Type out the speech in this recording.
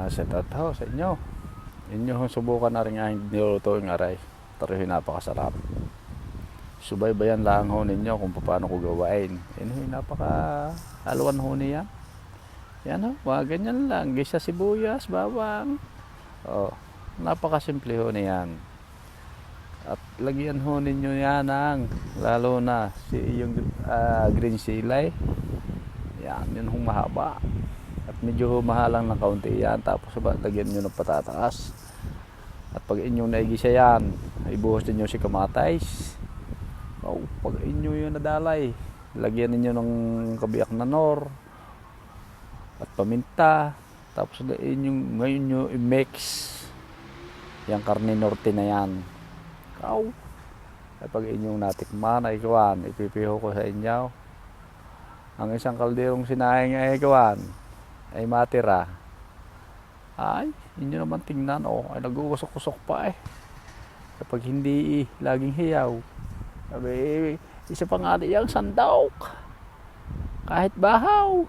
Set out ho sa inyo. Inyo subukan na rin ang niluto yung aray. Taro'y napakasarap. Subaybayan lang ho ninyo kung paano ko gawain. Yun napaka haluan ho niya. Yan ho, mga ganyan lang. Gisa sibuyas, bawang. Oh, napakasimple ho niyan. At lagyan ho ninyo yan ng lalo na yung green silay. Yan, yun hong mahaba. At medyo mahalang ng kaunti yan. Tapos lagyan nyo ng patataas. At pag inyong naigisa yan, ibuhos ninyo si kamatis. Oh, pag inyo yung nadalay, lagyan ninyo ng kabiyak na nor at paminta. Tapos ngayon nyo i-mix yung karne norte na yan. At pag inyong natikman ay kawan, ipipiho ko sa inyo. Ang isang kalderong sinayang ay kawan ay matira. Ay, inyo naman tingnan, ay nag-uusok-usok pa kapag hindi laging hiyaw. Sabi, isa pa nga yung sandok kahit bahaw.